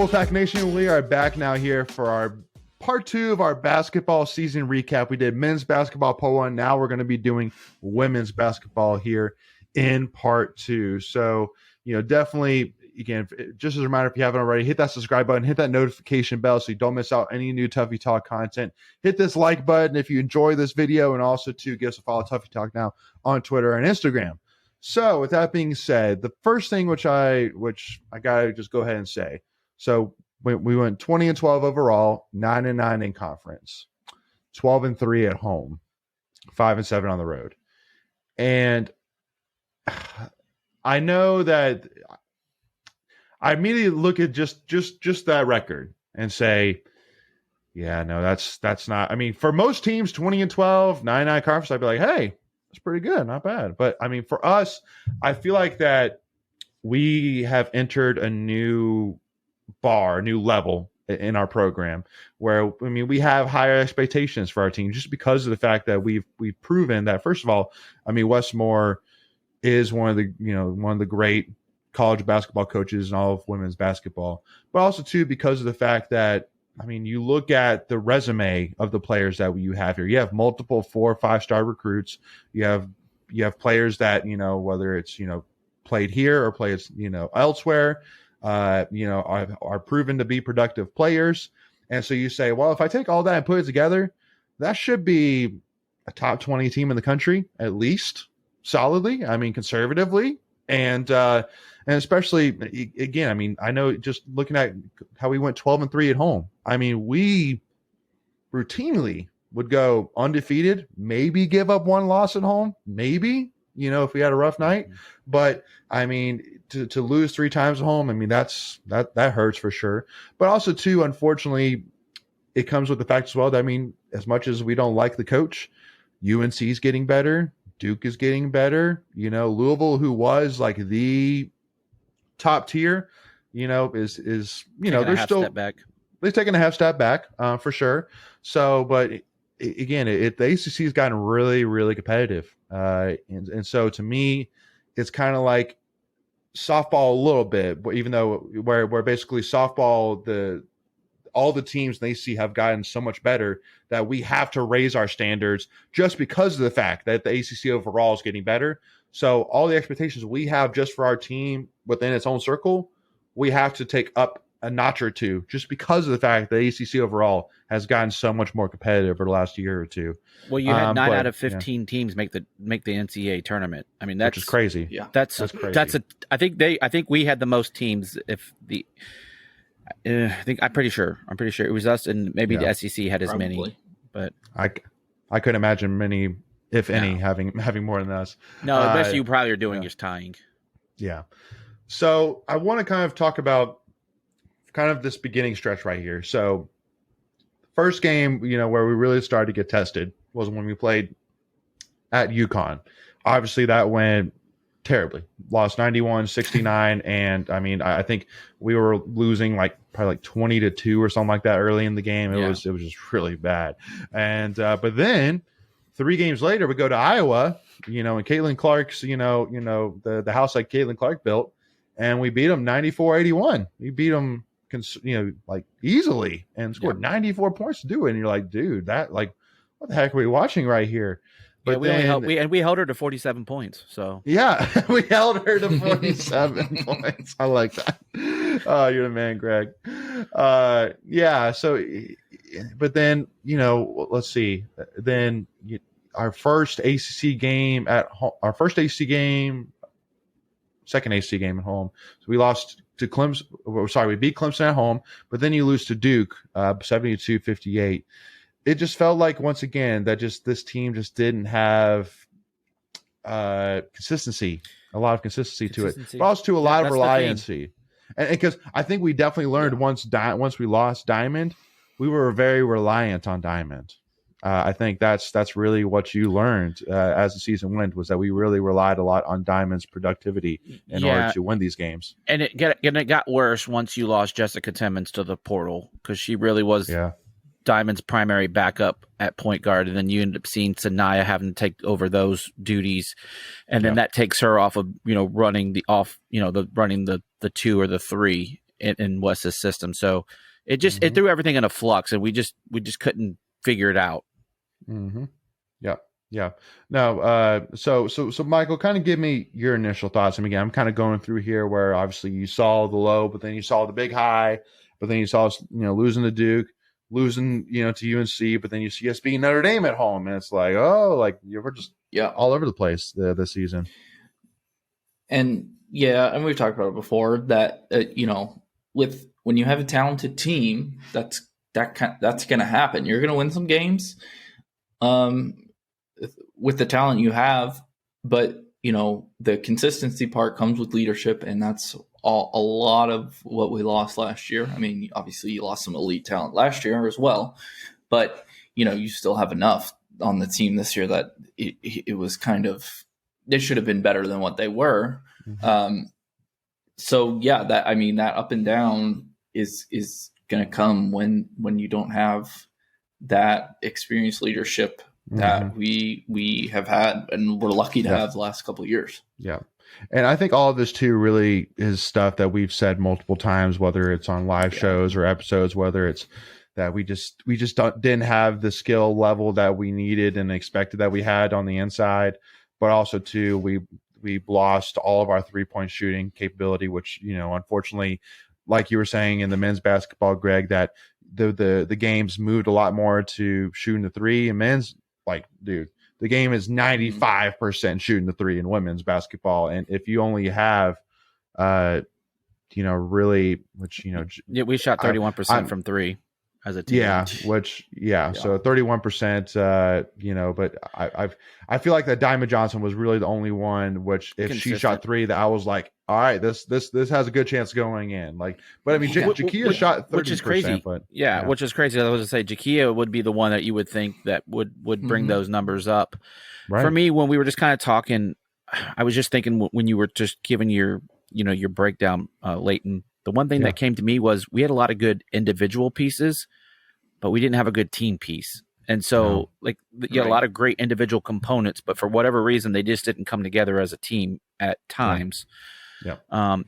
Wolfpack Nation, we are back now here for our part 2 of our basketball season recap. We did men's basketball part 1. Now we're going to be doing women's basketball here in part 2. So, definitely, again, just as a reminder, if you haven't already, hit that subscribe button, hit that notification bell so you don't miss out any new Tuffy Talk content. Hit this like button if you enjoy this video, and also to give us a follow Tuffy Talk now on Twitter and Instagram. So with that being said, the first thing which I gotta just go ahead and say, so we went 20-12 overall, 9-9 in conference, 12-3 at home, 5-7 on the road. And I know that I immediately look at just that record and say, yeah, no, that's not. I mean, for most teams, 20-12, 9-9 conference, I'd be like, hey, that's pretty good, not bad. But I mean, for us, I feel like that we have entered a new level in our program where, I mean, we have higher expectations for our team just because of the fact that we've proven that, first of all, I mean, Westmore is one of the great college basketball coaches in all of women's basketball, but also too, because of the fact that, I mean, you look at the resume of the players that you have here. You have multiple 4- or 5-star recruits. You have players that, whether it's, played here or played, elsewhere, are proven to be productive players. And so you say, well, if I take all that and put it together, that should be a top 20 team in the country, at least solidly. I mean, conservatively. And especially, again, I mean, I know just looking at how we went 12-3 at home. I mean, we routinely would go undefeated, maybe give up one loss at home, maybe, if we had a rough night. But I mean, to lose 3 times at home, I mean, that hurts for sure. But also too, unfortunately, it comes with the fact as well that, I mean, as much as we don't like the coach, UNC is getting better. Duke is getting better. Louisville, who was like the top tier, is they're still step back. They're taking a half step back for sure. So, but again, the ACC has gotten really, really competitive, and so to me, it's kind of like softball a little bit, but even though where basically softball, all the teams in the ACC have gotten so much better that we have to raise our standards just because of the fact that the ACC overall is getting better. So all the expectations we have just for our team within its own circle, we have to take up a notch or two just because of the fact that the ACC overall has gotten so much more competitive over the last year or two. Well, you had 9 out of 15 teams make the NCAA tournament. I mean, that's which is crazy. Yeah, that's crazy. I think we had the most teams. I'm pretty sure it was us, and maybe the SEC had as many. But I couldn't imagine many, if any, having more than us. No, the best you probably are doing is tying. Yeah. So I want to kind of talk about kind of this beginning stretch right here. So first game, where we really started to get tested was when we played at UConn. Obviously, that went terribly. Lost 91-69, and I mean, I think we were losing probably 20-2 or something like that early in the game. It was just really bad. And but then 3 games later, we go to Iowa, and Caitlin Clark's, the house that Caitlin Clark built, and we beat them 94-81. We beat them, easily, and scored 94 points to do it. And you're like, dude, what the heck are we watching right here? But we held her to 47 points. So yeah, we held her to 47 points. I like that. Oh, you're the man, Greg. Yeah. So, but then let's see. Then our first ACC game at home. Our first ACC game, second ACC game at home. So we lost to Clemson. Sorry, we beat Clemson at home. But then you lose to Duke, 72-58. It just felt like, once again, that this team just didn't have consistency, a lot of consistency to it, but also to a lot of reliancy. And because I think we definitely learned once we lost Diamond, we were very reliant on Diamond. I think that's really what you learned as the season went, was that we really relied a lot on Diamond's productivity in order to win these games. And it got worse once you lost Jessica Timmons to the portal, because she really was Diamond's primary backup at point guard, and then you end up seeing Sanaya having to take over those duties, and then that takes her off of running the 2 or the 3, in Wes's system. So it just it threw everything in a flux, and we just couldn't figure it out. Mm-hmm. Yeah. No. So Michael, kind of give me your initial thoughts. I mean, again, I'm kind of going through here where obviously you saw the low, but then you saw the big high, but then you saw losing to Duke, losing to UNC, but then you see us beating Notre Dame at home, and it's like, oh, like we're just all over the place this season. And we've talked about it before that when you have a talented team, that's going to happen. You're going to win some games with the talent you have, but the consistency part comes with leadership, and that's a lot of what we lost last year. I mean, obviously you lost some elite talent last year as well, but you still have enough on the team this year that it was kind of, they should have been better than what they were. So that up and down is going to come when you don't have that experienced leadership that we have had, and we're lucky to have the last couple of years. Yeah. And I think all of this too really is stuff that we've said multiple times, whether it's on live shows or episodes, whether it's that we just didn't have the skill level that we needed and expected that we had on the inside, but also too, we lost all of our 3-point shooting capability, which, unfortunately, like you were saying in the men's basketball, Greg, that the games moved a lot more to shooting the three, and men's, like, dude, the game is 95% shooting the three in women's basketball. And if you only have, really, which, we shot 31% from three as a team. So 31%, but I feel like that Diamond Johnson was really the only one, which if she shot three, that I was like, all right, this has a good chance going in. Like, but I mean, Jakia shot 30%, which is crazy. But which is crazy. I was to say Jakia would be the one that you would think that would bring those numbers up. Right. For me, when we were just kind of talking, I was just thinking when you were just giving your breakdown, Leighton, the one thing that came to me was we had a lot of good individual pieces, but we didn't have a good team piece. And so a lot of great individual components, but for whatever reason, they just didn't come together as a team at times. Yeah.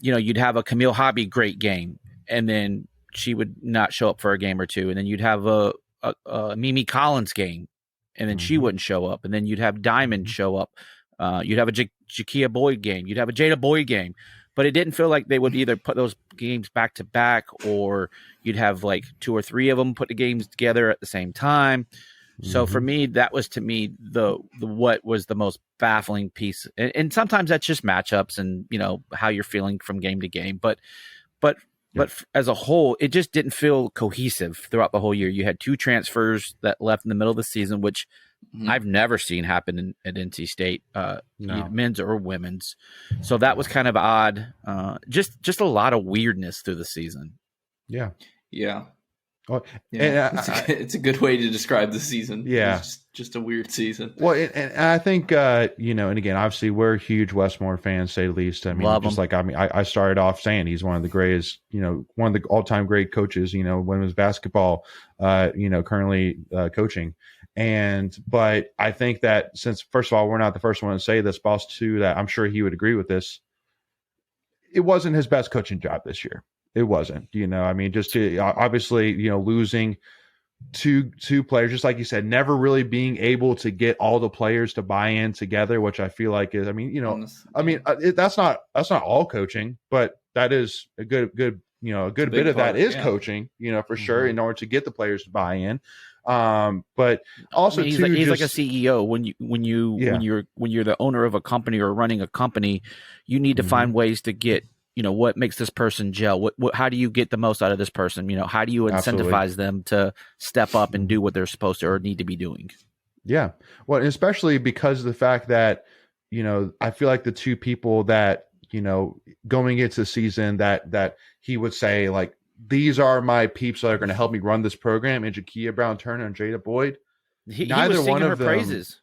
You'd have a Camille Hobby great game, and then she would not show up for a game or two. And then you'd have a Mimi Collins game, and then she wouldn't show up. And then you'd have Diamond show up. You'd have a Jakia Boyd game. You'd have a Jada Boyd game. But it didn't feel like they would either put those games back to back, or you'd have like 2 or 3 of them put the games together at the same time. So for me, that was, to me, the what was the most baffling piece. And sometimes that's just matchups and how you're feeling from game to game. But as a whole, it just didn't feel cohesive throughout the whole year. You had 2 transfers that left in the middle of the season, which I've never seen happen at NC State, men's or women's. So that was kind of odd. Just a lot of weirdness through the season. Yeah. Yeah. Well, it's a good way to describe the season. Yeah. It's just a weird season. Well, and I think, and again, obviously we're huge Westmore fans, say the least. I mean, I started off saying he's one of the greatest, one of the all-time great coaches, women's basketball, currently coaching. But I think that since, first of all, we're not the first one to say this, but also too, that I'm sure he would agree with this. It wasn't his best coaching job this year. It wasn't, I mean, just to, obviously, losing two players, just like you said, never really being able to get all the players to buy in together, which I feel like is, that's not all coaching, but that is a good bit of that is coaching, for sure, in order to get the players to buy in. But also he's like a CEO. When you're the owner of a company or running a company, you need to find ways to get, what makes this person gel? How do you get the most out of this person? How do you incentivize them to step up and do what they're supposed to or need to be doing? Yeah. Well, especially because of the fact that, I feel like the 2 people that, going into the season that he would say, like, these are my peeps that are going to help me run this program, and Jakia Brown-Turner and Jada Boyd. Neither was one of them. Praises.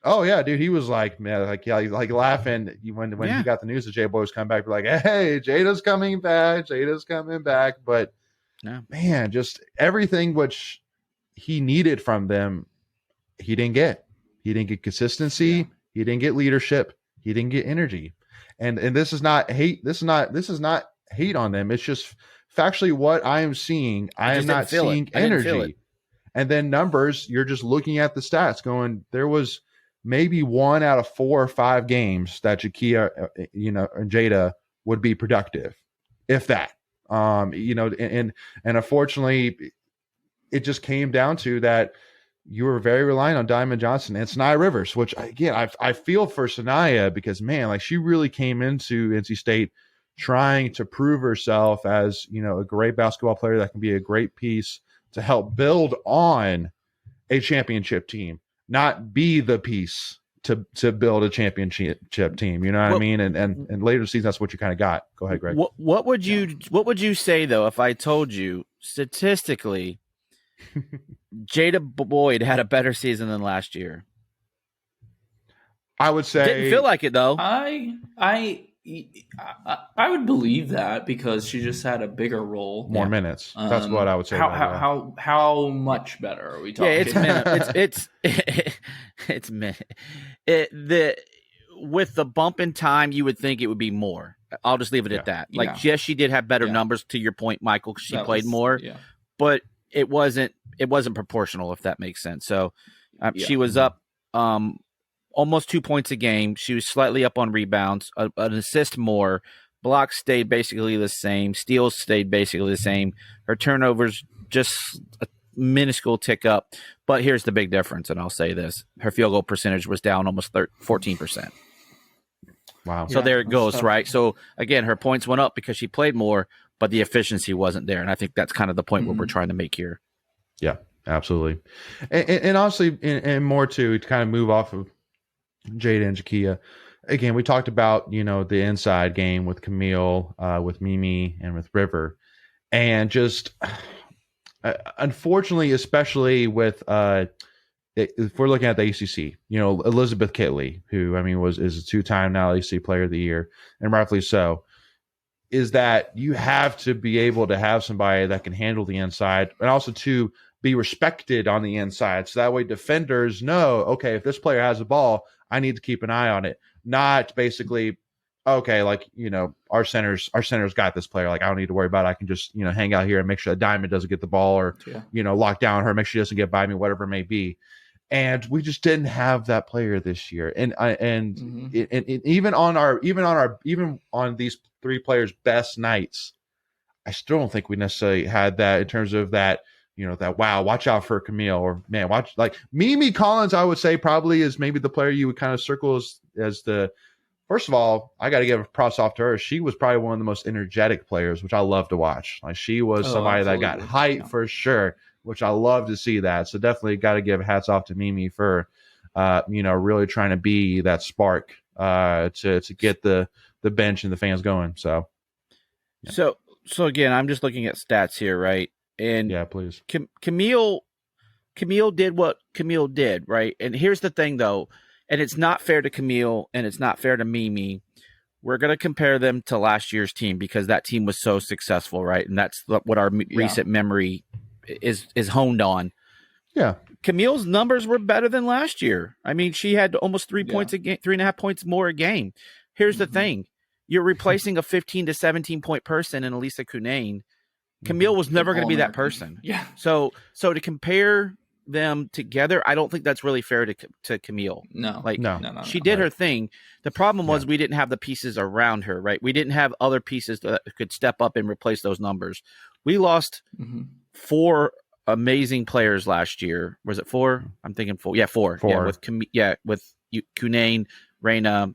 Oh yeah, dude, he was like, man, like laughing when he got the news that Jada Boyd was coming back. Like, hey, Jada's coming back. But man, just everything which he needed from them, he didn't get. He didn't get consistency. Yeah. He didn't get leadership. He didn't get energy. And this is not hate. This is not hate on them. It's just factually what I am seeing. I am not seeing energy. And then numbers, you're just looking at the stats going, there was maybe 1 out of 4 or 5 games that Jakia, and Jada would be productive, if that. And unfortunately, it just came down to that you were very reliant on Diamond Johnson and Sanaya Rivers, which again, I feel for Sanaya because man, like she really came into NC State trying to prove herself as, a great basketball player that can be a great piece to help build on a championship team, not be the piece to build a championship team. You know what I mean? And later in the season, that's what you kind of got. Go ahead, Greg. What would you say though if I told you statistically Jada Boyd had a better season than last year? I would say didn't feel like it though. I would believe that because she just had a bigger role, more minutes. That's what I would say. How much better are we talking? Yeah, it's with the bump in time, you would think it would be more. I'll just leave it at that. Like, yes, she did have better numbers. To your point, Michael, she played more, but it wasn't proportional, if that makes sense. So she was up almost 2 points a game. She was slightly up on rebounds, an assist more. Blocks stayed basically the same. Steals stayed basically the same. Her turnovers just a minuscule tick up. But here's the big difference, and I'll say this. Her field goal percentage was down almost 14%. Wow. So there it goes, right? So, again, her points went up because she played more, but the efficiency wasn't there. And I think that's kind of the point what we're trying to make here. Yeah, absolutely. And honestly, and more to kind of move off of Jada and Jakia. Again, we talked about, the inside game with Camille, with Mimi, and with River. And just, unfortunately, especially with, if we're looking at the ACC, Elizabeth Kitley, who, is a 2-time now ACC Player of the Year, and rightfully so, is that you have to be able to have somebody that can handle the inside and also to be respected on the inside. So that way defenders know, okay, if this player has the ball, I need to keep an eye on it. Not basically, okay, like, our center's got this player. Like, I don't need to worry about it. I can just, hang out here and make sure that Diamond doesn't get the ball or, lock down her, make sure she doesn't get by me, whatever it may be. And we just didn't have that player this year. And even on these 3 players' best nights, I still don't think we necessarily had that in terms of that, that, wow, watch out for Camille, or man, watch, like Mimi Collins, I would say probably is maybe the player you would kind of circle as the, first of all, I got to give props off to her. She was probably one of the most energetic players, which I love to watch. Like, she was somebody that got hype for sure, which I love to see that. So definitely got to give hats off to Mimi for, really trying to be that spark to get the bench and the fans going. So, so again, I'm just looking at stats here, right? And yeah, please. Camille did what Camille did, right? And here's the thing, though, and it's not fair to Camille and it's not fair to Mimi. We're going to compare them to last year's team because that team was so successful, right? And that's what our recent memory is honed on. Yeah. Camille's numbers were better than last year. She had almost 3 points a game, 3.5 points more a game. Here's the thing. You're replacing a 15 to 17 point person in Elisa Cunane. Camille was never going to be that person. Yeah. So to compare them together, I don't think that's really fair to Camille. No. No. She did her thing. The problem was we didn't have the pieces around her, right? We didn't have other pieces that could step up and replace those numbers. We lost 4 amazing players last year. Was it 4? I'm thinking 4. Yeah, 4. Yeah, with Cunane, Reina,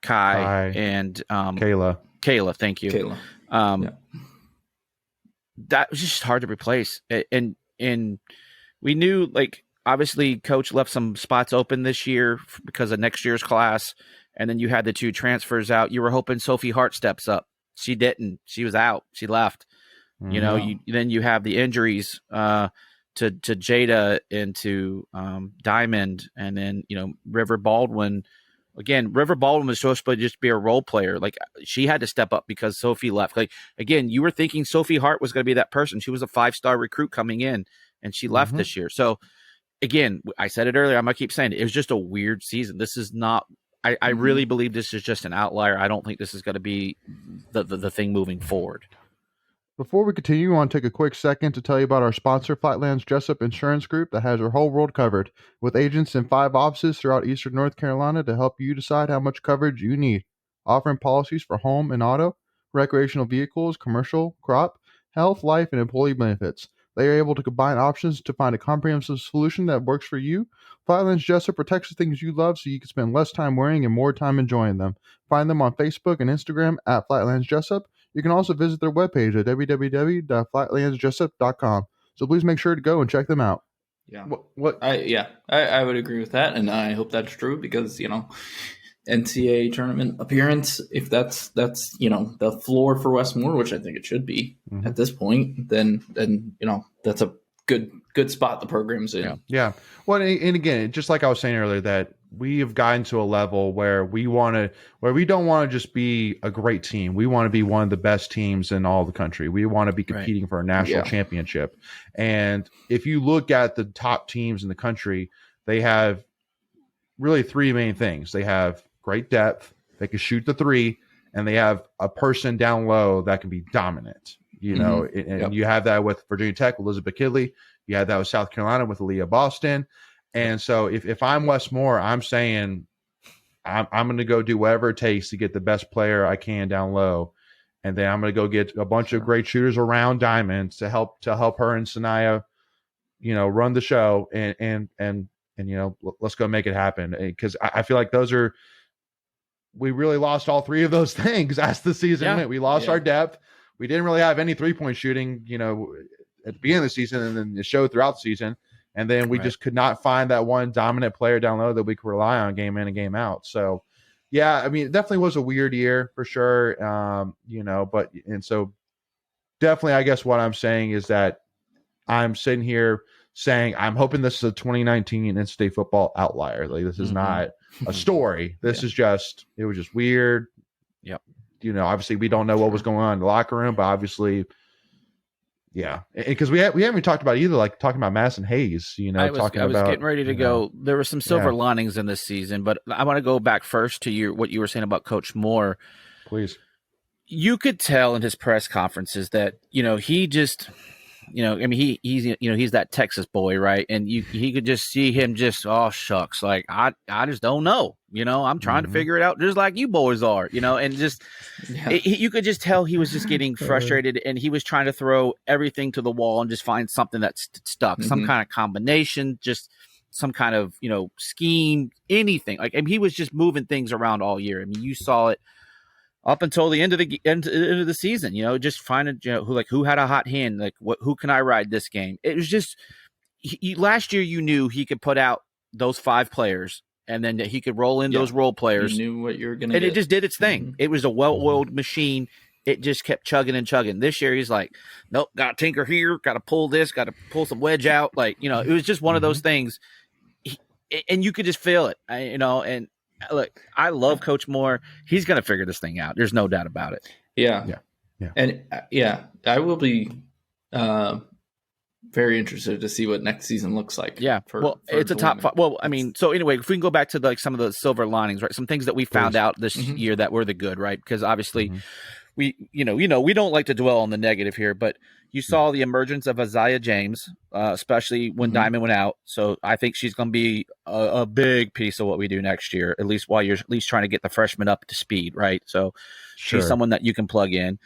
Kai, and Kayla, thank you. Kayla. That was just hard to replace. And we knew, like, obviously Coach left some spots open this year because of next year's class. And then you had the 2 transfers out. You were hoping Sophie Hart steps up. She didn't. She was out. She left. Then you have the injuries to Jada and to Diamond, and then River Baldwin. Again, River Baldwin was supposed to just be a role player. Like, she had to step up because Sophie left. Like, again, you were thinking Sophie Hart was going to be that person. She was a 5-star recruit coming in, and she left this year. So, again, I said it earlier. I'm going to keep saying it. It was just a weird season. This is not – I really believe this is just an outlier. I don't think this is going to be the thing moving forward. Before we continue, I want to take a quick second to tell you about our sponsor, Flightland's Jessup Insurance Group, that has your whole world covered, with agents in 5 offices throughout eastern North Carolina to help you decide how much coverage you need. Offering policies for home and auto, recreational vehicles, commercial, crop, health, life, and employee benefits. They are able to combine options to find a comprehensive solution that works for you. Flightland's Jessup protects the things you love so you can spend less time worrying and more time enjoying them. Find them on Facebook and Instagram at Flightlands Jessup. You can also visit their webpage at www.flightlandsjessup.com. So please make sure to go and check them out. Yeah. I would agree with that, and I hope that's true because, NCAA tournament appearance, if that's the floor for Westmore, which I think it should be at this point, then that's a good spot the program's in. Yeah. Well, and again, just like I was saying earlier, that we have gotten to a level where we don't want to just be a great team. We want to be one of the best teams in all the country. We want to be competing for a national championship. And if you look at the top teams in the country, they have really 3 main things. They have great depth, they can shoot the 3, and they have a person down low that can be dominant. And you have that with Virginia Tech, Elizabeth Kidley. You had that with South Carolina with Aaliyah Boston. And so if I'm Westmore, I'm saying I'm going to go do whatever it takes to get the best player I can down low. And then I'm going to go get a bunch of great shooters around Diamonds to help her and Sanaya, run the show and let's go make it happen. Because I feel like we really lost all 3 of those things as the season went. We lost our depth. We didn't really have any 3-point shooting, at the beginning of the season, and then it showed throughout the season. And then we just could not find that one dominant player down low that we could rely on game in and game out. So, it definitely was a weird year for sure. And so definitely, I guess what I'm saying is that I'm sitting here saying I'm hoping this is a 2019 NCAA football outlier. Like, this is not a story. This is it was just weird. Yep. Obviously we don't know what was going on in the locker room, but obviously, because we haven't even talked about either, like talking about Madison Hayes, I was getting ready to go. There were some silver linings in this season, but I want to go back first to what you were saying about Coach Moore. Please. You could tell in his press conferences that, he just, he's that Texas boy, right? And he could just see him just, oh, shucks. Like, I just don't know. I'm trying to figure it out just like you boys are, and just you could just tell he was just getting frustrated and he was trying to throw everything to the wall and just find something that's stuck, some kind of combination, just some kind of, scheme, anything. Like, he was just moving things around all year. You saw it up until the end of the season, just finding, who had a hot hand, like who can I ride this game? It was just last year you knew he could put out those 5 players and then he could roll in those role players. You knew what you were going to get. And it just did its thing. It was a well-oiled machine. It just kept chugging and chugging. This year he's like, nope, got to tinker here, got to pull this, got to pull some wedge out. Like, it was just one of those things. And you could just feel it, and look, I love Coach Moore. He's going to figure this thing out. There's no doubt about it. Yeah. And I will be very interested to see what next season looks like. Yeah. It's a top 5. Well, so anyway, if we can go back to some of the silver linings, right? Some things that we found out this year that were the good, right? Because obviously we don't like to dwell on the negative here, but you saw the emergence of Isaiah James, especially when Diamond went out. So I think she's going to be a big piece of what we do next year, at least while you're at least trying to get the freshmen up to speed, right? So she's someone that you can plug in.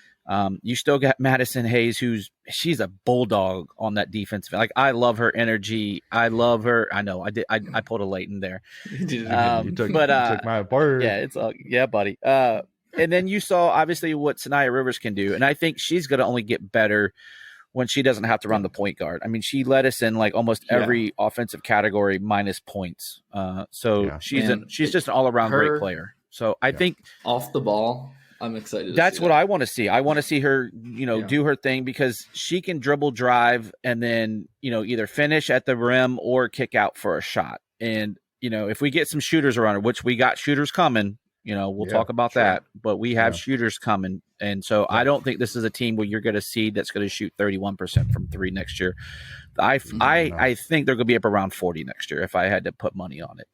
You still got Madison Hayes, she's a bulldog on that defense. Like, I love her energy. I love her. I know I did. I pulled a Leighton there. You took my part. Yeah, it's all, buddy. And then you saw obviously what Sanaya Rivers can do. And I think she's going to only get better when she doesn't have to run the point guard. She led us in like almost every offensive category minus points. She's just an all around great player. So I think off the ball, I'm excited. That's what I want to see. I want to see her, do her thing because she can dribble, drive, and then, either finish at the rim or kick out for a shot. And, if we get some shooters around her, which we got shooters coming, we'll talk about that, but we have shooters coming. And so I don't think this is a team where you're going to see that's going to shoot 31% from 3 next year. I think they're going to be up around 40 next year if I had to put money on it.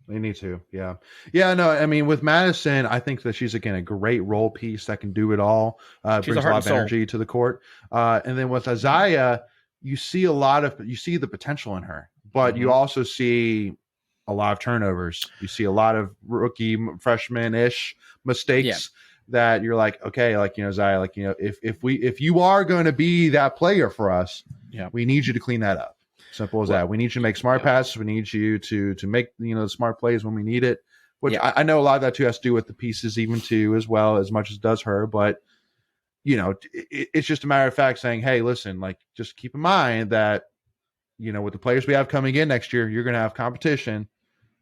They need to, yeah. Yeah, no, I mean, with Madison, I think that she's, again, a great role piece that can do it all, brings a lot of energy to the court. And then with Isaiah, you see the potential in her, but you also see a lot of turnovers. You see a lot of rookie, freshman-ish mistakes that you're like, okay, like, Isaiah, like, if you are going to be that player for us, we need you to clean that up. Simple as that. We need you to make smart passes. We need you to make the smart plays when we need it. Which I know a lot of that too has to do with the pieces, even too, as well, as much as it does her. But it's just a matter of fact saying, hey, listen, like, just keep in mind that with the players we have coming in next year, you're going to have competition.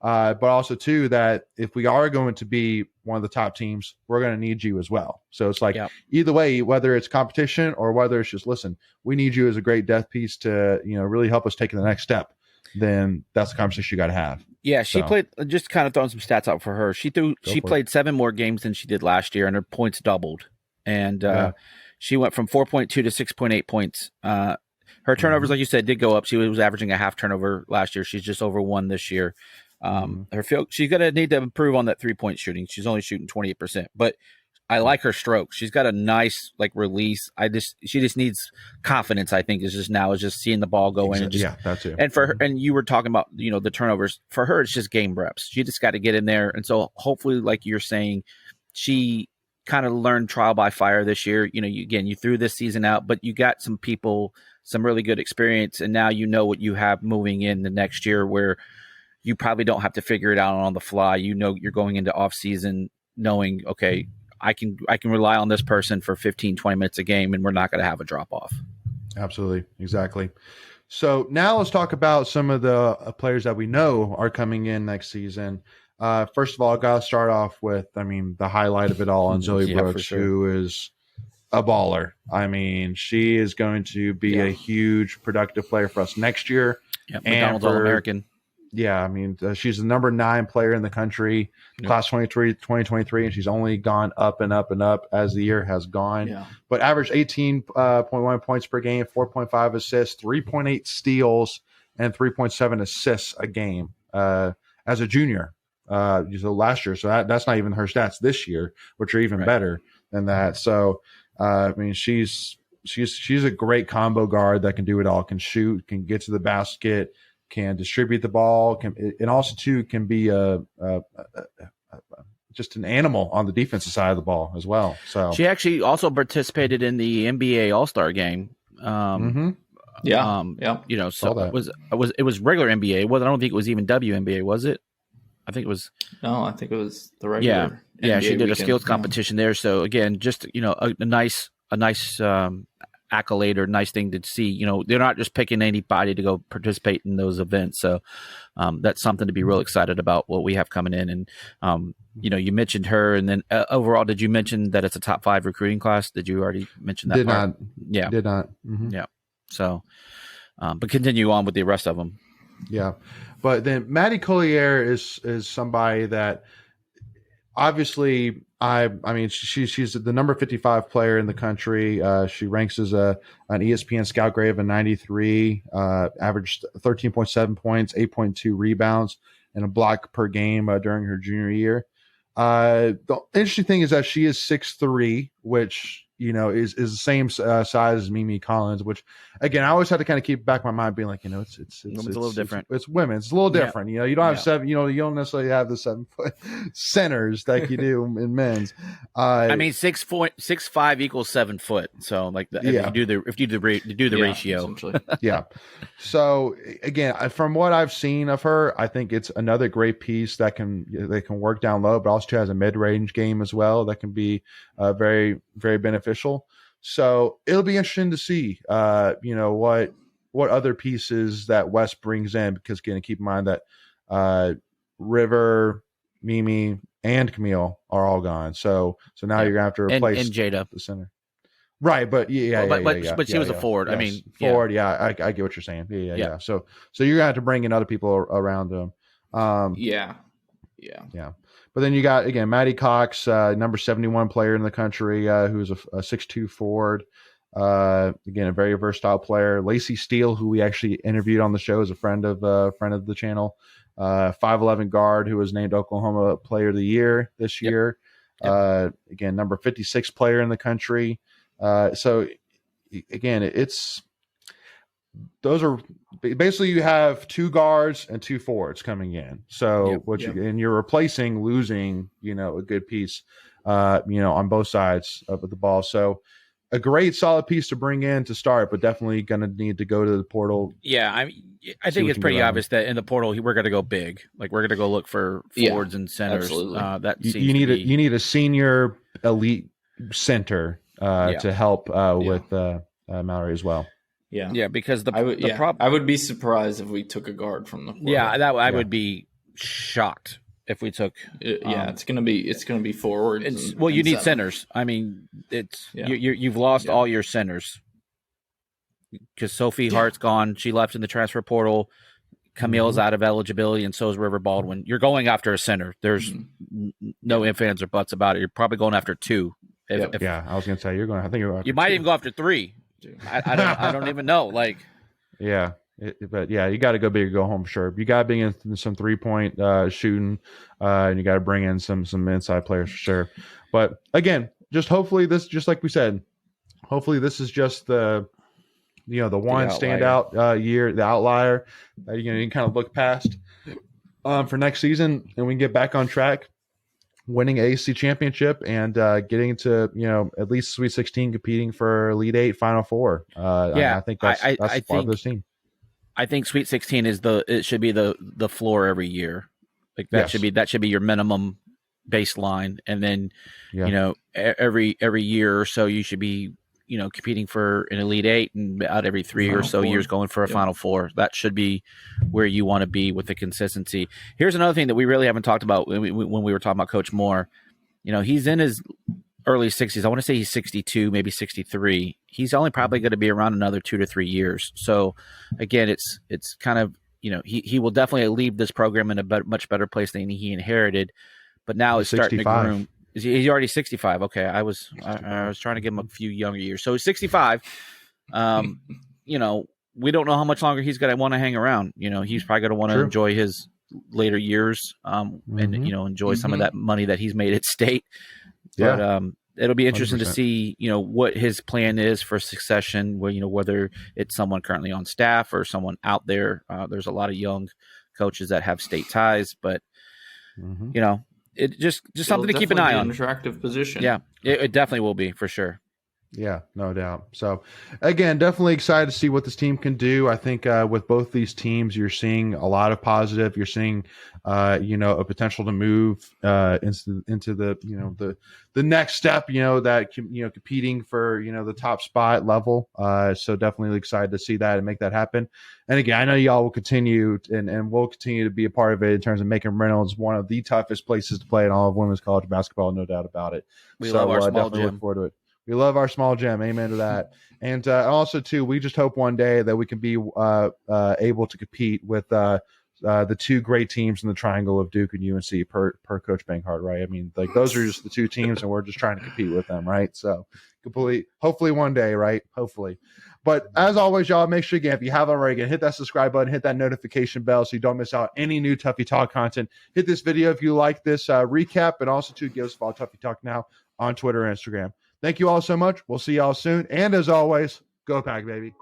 But also too that if we are going to be one of the top teams, we're going to need you as well. So it's like either way, whether it's competition or whether it's just, listen, we need you as a great depth piece to really help us take the next step. Then that's the conversation you got to have. Yeah, she played. Just kind of throwing some stats out for her. She played 7 more games than she did last year, and her points doubled. And she went from 4.2 to 6.8 points. Her turnovers, like you said, did go up. She was averaging a half turnover last year. She's just over 1 this year. She's going to need to improve on that 3-point shooting. She's only shooting 28%, but I like her stroke. She's got a nice release. She just needs confidence. I think is just seeing the ball go in. And that's it. And for her, and you were talking about the turnovers. For her, it's just game reps. She just got to get in there, and so hopefully, like you're saying, she kind of learned trial by fire this year. You threw this season out, but you got some really good experience, and now what you have moving in the next year where you probably don't have to figure it out on the fly. You're going into off season knowing, okay, I can rely on this person for 15, 20 minutes a game, and we're not going to have a drop off. Absolutely. Exactly. So now let's talk about some of the players that we know are coming in next season. First of all, I got to start off with, the highlight of it all on Zoe Brooks, who is a baller. She is going to be a huge productive player for us next year. Yeah, McDonald's All-American. Yeah, she's the number 9 player in the country, class 2023, and she's only gone up and up and up as the year has gone. Yeah. But averaged 18.1 points per game, 4.5 assists, 3.8 steals, and 3.7 assists a game as a junior. Last year, so that's not even her stats this year, which are even better than that. So, she's a great combo guard that can do it all. Can shoot, can get to the basket, can distribute the ball, and also too can be just an animal on the defensive side of the ball as well. So she actually also participated in the NBA All-Star game. So it was regular NBA. I don't think it was even WNBA, was it? I think it was. No, I think it was the regular. Yeah, she did a skills competition there. So again, just a nice accolade or nice thing to see. They're not just picking anybody to go participate in those events. So that's something to be real excited about what we have coming in. And you mentioned her, and then overall, did you mention that it's a top 5 recruiting class? Did you already mention that? Did part? not. Yeah, did not. Mm-hmm. Yeah. So, but continue on with the rest of them. Yeah, but then Maddie Collier is somebody that obviously she's the number 55 player in the country. She ranks as an ESPN scout grade of a 93, averaged 13.7 points, 8.2 rebounds, and a block per game during her junior year. The interesting thing is that she is 6'3", which is the same size as Mimi Collins, which again I always had to kind of keep back in my mind, being like, it's a little different. It's women. It's a little different. You don't have 7. You don't necessarily have the 7-foot centers like you do in men's. 6'5" equals 7 foot. So if you do the ratio. Yeah. So again, from what I've seen of her, I think it's another great piece that can work down low, but also has a mid-range game as well that can be very, very beneficial. So it'll be interesting to see, what other pieces that West brings in, because again, keep in mind that River, Mimi, and Camille are all gone. So now you're gonna have to replace and Jada, the center. Right, but but she was a forward. Yes, forward. Yeah, I get what you're saying. Yeah. So you're gonna have to bring in other people around them. Yeah. But then you got, again, Maddie Cox, number 71 player in the country, who's a 6'2" forward. Again, a very versatile player. Lacey Steele, who we actually interviewed on the show, is a friend of the channel. 5'11" guard who was named Oklahoma Player of the Year this year. Again, number 56 player in the country. So again, those are basically, you have 2 guards and 2 forwards coming in. So and you're losing, a good piece, on both sides of the ball. So a great solid piece to bring in to start, but definitely going to need to go to the portal. Yeah, I think it's pretty obvious that in the portal we're going to go big. Like, we're going to go look for forwards and centers. Absolutely. You need a senior elite center to help with Mallory as well. Yeah, because I would be surprised if we took a guard from the portal. Yeah, I would be shocked if we took. It's gonna be forwards. You need centers. I mean, you've lost all your centers because Sophie Hart's gone. She left in the transfer portal. Camille's out of eligibility, and so is River Baldwin. You're going after a center. There's no ifs, ands, or buts about it. You're probably going after 2. I was gonna say you might even go after 3. I don't even know. Like, but you got to go big or go home for sure. You got to bring in some 3-point shooting, and you got to bring in some inside players for sure. But again, just like we said, hopefully this is just the one standout year, the outlier that you can kind of look past for next season, and we can get back on track, winning AAC championship and getting to at least Sweet 16, competing for Elite 8, Final 4. I think that's part of this team. I think Sweet 16 it should be the floor every year. Like that should be your minimum baseline, and then every year or so you should be competing for an Elite 8, and out every 3 or so years going for a Final 4. That should be where you want to be with the consistency. Here's another thing that we really haven't talked about when we were talking about Coach Moore. He's in his early 60s. I want to say he's 62, maybe 63. He's only probably going to be around another 2 to 3 years. So again, it's kind of, he will definitely leave this program in a much better place than he inherited, but now it's starting to groom. He's already 65. Okay. I was trying to give him a few younger years. So he's 65. We don't know how much longer he's going to want to hang around. He's probably going to want to enjoy his later years, and enjoy some of that money that he's made at state. But it'll be interesting 100%. To see, what his plan is for succession, whether it's someone currently on staff or someone out there. There's a lot of young coaches that have state ties, but it just something to keep an eye on. An attractive position. Yeah, it definitely will be for sure. Yeah, no doubt. So, again, definitely excited to see what this team can do. I think with both these teams, you're seeing a lot of positive. You're seeing, a potential to move into the next step. That competing for the top spot level. So definitely excited to see that and make that happen. And again, I know y'all will continue and we'll continue to be a part of it in terms of making Reynolds one of the toughest places to play in all of women's college basketball. No doubt about it. We love our small definitely gym. Look forward to it. We love our small gym. Amen to that. And also, too, we just hope one day that we can be able to compete with the 2 great teams in the triangle of Duke and UNC per Coach Bankhart, right? I mean, like, those are just the 2 teams, and we're just trying to compete with them, right? So, hopefully one day, right? Hopefully. But as always, y'all, make sure, again, if you haven't already, hit that subscribe button, hit that notification bell so you don't miss out any new Tuffy Talk content. Hit this video if you like this recap, and also, too, give us a follow Tuffy Talk now on Twitter and Instagram. Thank you all so much. We'll see y'all soon. And as always, go Pack, baby.